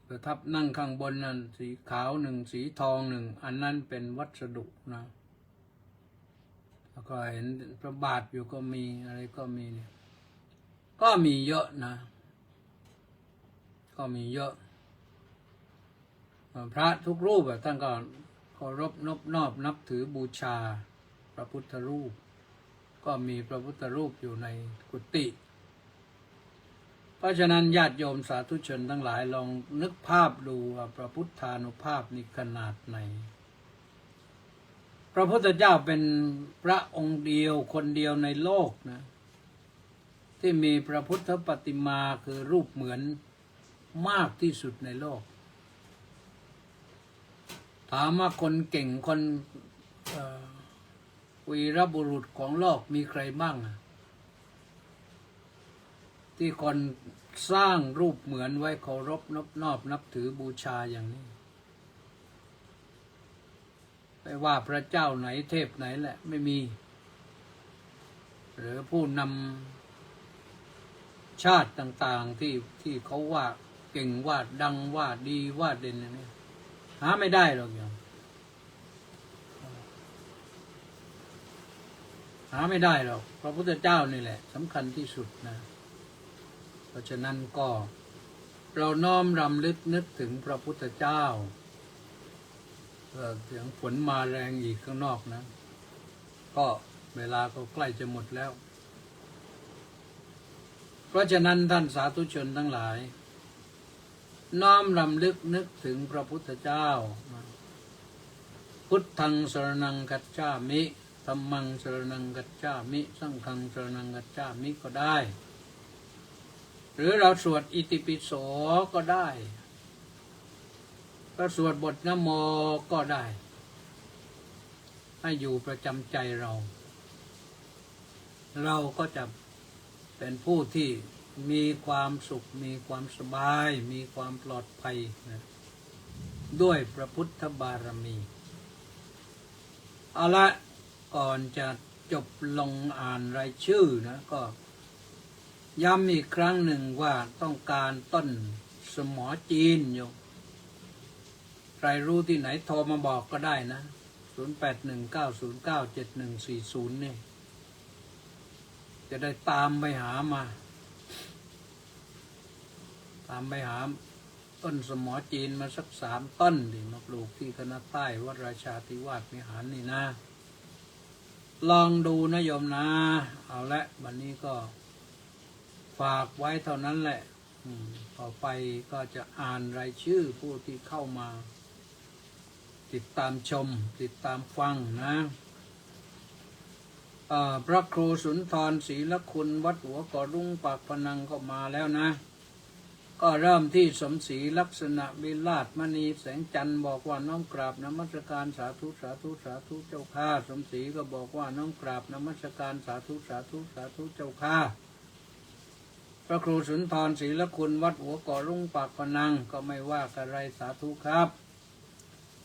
ประทับนั่งข้างบนนั้นสีขาวหนึ่งสีทองหนึ่งอันนั้นเป็นวัสดุนะแล้วก็เห็นพระบาทอยู่ก็มีอะไรก็มีเนี่ยก็มีเยอะนะก็มีเยอะพระทุกรูปท่านก็เคารพนอบนับถือบูชาพระพุทธรูปก็มีพระพุทธรูปอยู่ในกุฏิเพราะฉะนั้นญาติโยมสาธุชนทั้งหลายลองนึกภาพดูว่าพระพุทธานุภาพนี่ขนาดไหนพระพุทธเจ้าเป็นพระองค์เดียวคนเดียวในโลกนะที่มีพระพุทธปฏิมาคือรูปเหมือนมากที่สุดในโลกถามว่าคนเก่งคนวีรบุรุษของโลกมีใครบ้างที่คนสร้างรูปเหมือนไว้เคารพนอบนับถือบูชาอย่างนี้ไม่ว่าพระเจ้าไหนเทพไหนแหละไม่มีหรือผู้นำชาติต่างๆที่เขาว่าเก่งว่าดังว่าดีว่าเด่นอย่างนี้หาไม่ได้หรอกโยมหาไม่ได้หรอกพระพุทธเจ้านี่แหละสำคัญที่สุดนะเพราะฉะนั้นก็เราน้อมรำลึกนึกถึงพระพุทธเจ้าเสียงฝนมาแรงอีกข้างนอกนะก็เวลาก็ใกล้จะหมดแล้วเพราะฉะนั้นท่านสาธุชนทั้งหลายน้อมรำลึกนึกถึงพระพุทธเจ้าพุทธังสรณังกัจฉามิธัมมังสรณังกัจฉามิสังฆังสรณังกัจฉามิก็ได้หรือเราสวดอิติปิโสก็ได้ก็สวดบทนะโมก็ได้ให้อยู่ประจำใจเราก็จะเป็นผู้ที่มีความสุขมีความสบายมีความปลอดภัยนะด้วยพระพุทธบารมีเอาละก่อนจะจบลงอ่านรายชื่อนะก็ย้ำอีกครั้งหนึ่งว่าต้องการต้นสมอจีนโยมใครรู้ที่ไหนโทรมาบอกก็ได้นะ0819097140เนี่ยจะได้ตามไปหาต้นสมอจีนมาสัก3 ต้นดิมาปลูกที่คณะใต้วัดราชาธิวาสวิหารนี่นะลองดูนะโยมนะเอาละวันนี้ก็ฝากไว้เท่านั้นแหละต่อไปก็จะอ่านรายชื่อผู้ที่เข้ามาติดตามชมติดตามฟังนะพระครูสุนทรศรีละคุณวัดหัวก่อรุ่งปากพนังก็มาแล้วนะก็เริ่มที่สมศรีลักษณะวิลาศมณีแสงจันทร์บอกว่าน้อมกราบนมัสการสาธุสาธุสาธุเจ้าข้าสมศรีก็บอกว่าน้อมกราบนมัสการสาธุสาธุสาธุเจ้าข้าพระครูสุนทรศรีละคุณวัดหัวก่อรุ่งปากพนังก็ไม่ว่าอะไรสาธุครับ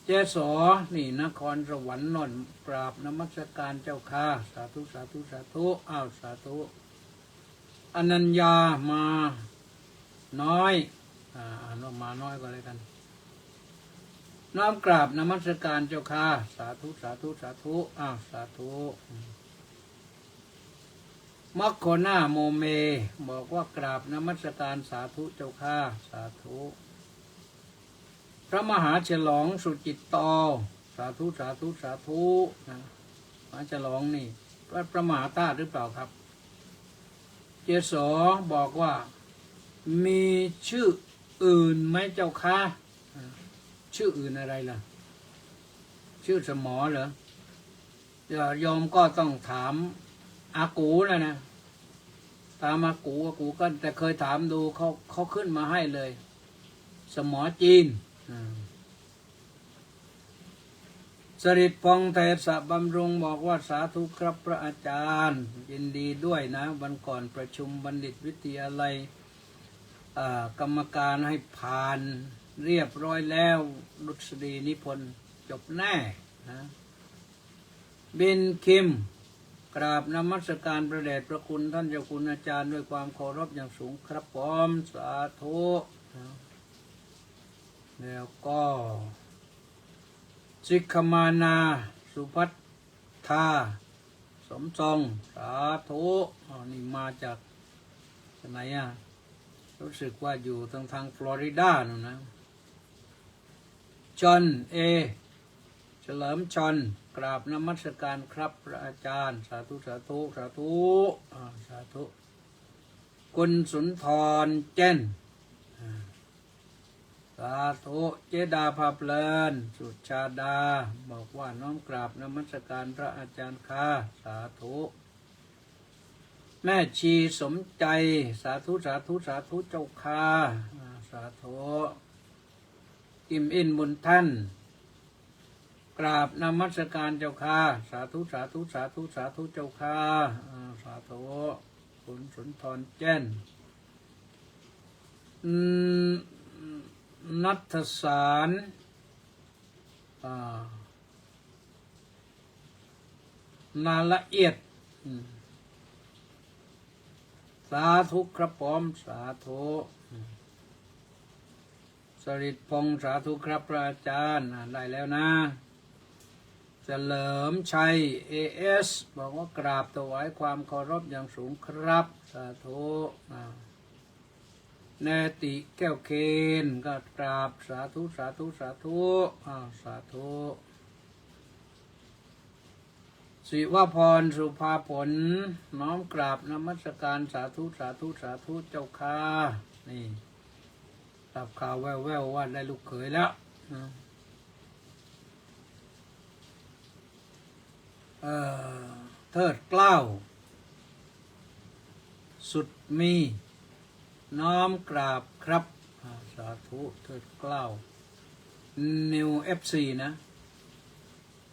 เจสอนี่นครสวรรค์นนท์กราบนมัสการเจ้าข้าสาธุสาธุสาธุอ้าวสาธุอนัญญามาน้อยอ่านว่ามาน้อยก็เลยกันน้อมกราบนมัสการเจ้าข้าสาธุสาธุสาธุอ้าวสาธุมัคโคนาโมเมบอกว่ากราบนมัสการสาธุเจ้าข้าสาธุพระมหาฉลองสุจิตโตสาธุสาธุสาธุนะมหาฉลองนี่พระมหาธาตุหรือเปล่าครับเจสอบอกว่ามีชื่ออื่นไหมเจ้าคะชื่ออื่นอะไรล่ะชื่อสมอเหรอโยมก็ต้องถามอากูนะตามอากูก็แต่เคยถามดูเขาขึ้นมาให้เลยสมอจีนสริตพงษ์เทศบำรุงบอกว่าสาธุครับพระอาจารย์ยินดีด้วยนะวันก่อนประชุมบัณฑิตวิทยาลัยกรรมการให้ผ่านเรียบร้อยแล้วดุษฎีนิพนธ์จบแน่นะบินคิม กราบนมัสการพระเดชพระคุณท่านเจ้าคุณอาจารย์ด้วยความเคารพอย่างสูงครับผมสาธุแล้วก็สิกขมานาสุพัทธาสมทรงสาธุนี่มาจากไหนอ่ะรู้สึกว่าอยู่ทางฟลอริดาน่ะนะจอห์นเอเฉลิมชนกราบนมัสการครับพระอาจารย์สาธุสาธุสาธุสาธุคุณสุนทรเจนสาธุเจดาภาเพลินสุชาดาบอกว่าน้อมกราบนมัสการพระอาจารย์ค่ะสาธุแม่ชีสมใจสาธุสาธุสาธุเจ้าค่ะสาธุอิมอินบุญท่านกราบนมัสการเจ้าค่ะสาธุสาธุสาธุสาธุเจ้าค่ะสาธุคุณสุนทรเจนนัทสารนาละเอียดสาธุครับผมสาธุสริตพงษ์สาธุครับพระอาจารย์ได้แล้วนะเฉลิมชัย AS บอกว่ากราบถวายความเคารพอย่างสูงครับสาธุเนติแก้วเคนก็กราบสาธุสาธุสาธุสาธุศิวพรสุภาผลน้อมกราบนมัสการสาธุสาธุสาธุเจ้าค่ะนี่ตับข่าวแว่วๆว่าได้ลูกเขยแล้วเทิดเกล้าสุดมีน้อมกราบครับสาธุเทิดเกล้านิว FC นะ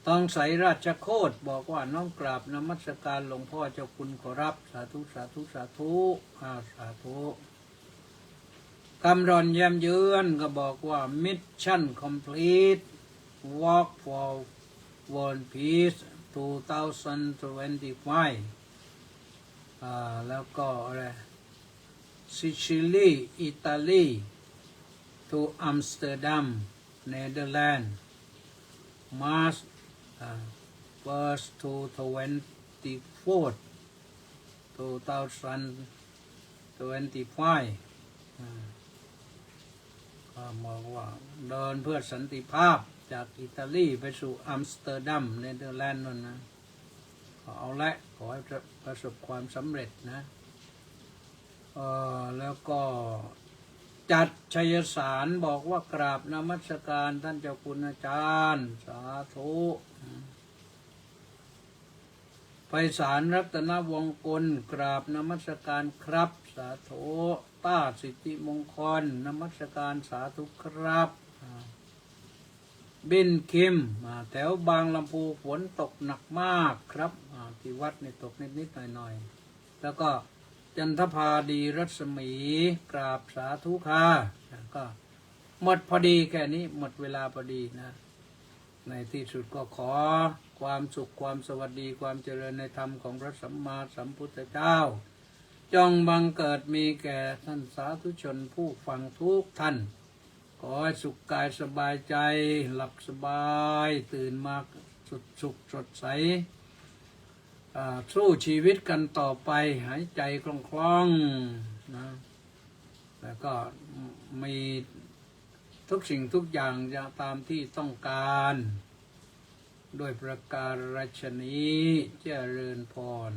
ต้องใสราชโคตบอกว่าน้อมกราบนมัสการหลวงพ่อเจ้าคุณขอรับสาธุสาธุสาธุสาธุกำรอนแย้มเยือนก็บอกว่า Mission Complete Walk for World Peace 2025แล้วก็อะไรซิซิลีอิตาลี to Amsterdam Netherlands March 1st to 24th 2025บอกว่าเดินเพื่อสันติภาพจากอิตาลีไปสู่อัมสเตอร์ดัมเนเธอร์แลนด์นั่นนะเอาละขอให้ประสบความสำเร็จนะแล้วก็จัดชัยสารบอกว่ากราบนมัสการท่านเจ้าคุณอาจารย์สาธุไพศาลรัตนวงศ์กุลกราบนมัสการครับสาธุป้าสิทธิมงคลนมัสการสาธุครับบินคิมแถวบางลำพูฝนตกหนักมากครับที่วัดนี่ตกนิดๆหน่อยๆแล้วก็จันทภาดีรัศมีกราบสาธุค่ะก็หมดพอดีแค่นี้หมดเวลาพอดีนะในที่สุดก็ขอความสุขความสวัสดีความเจริญในธรรมของพระสัมมาสัมพุทธเจ้าจงบังเกิดมีแก่ท่านสาธุชนผู้ฟังทุกท่านขอให้สุขกายสบายใจหลับสบายตื่นมาสุขสดใสสู้ชีวิตกันต่อไปหายใจคล่องๆนะแล้วก็มีทุกสิ่งทุกอย่างจะตามที่ต้องการด้วยประการฉนี้เจริญพร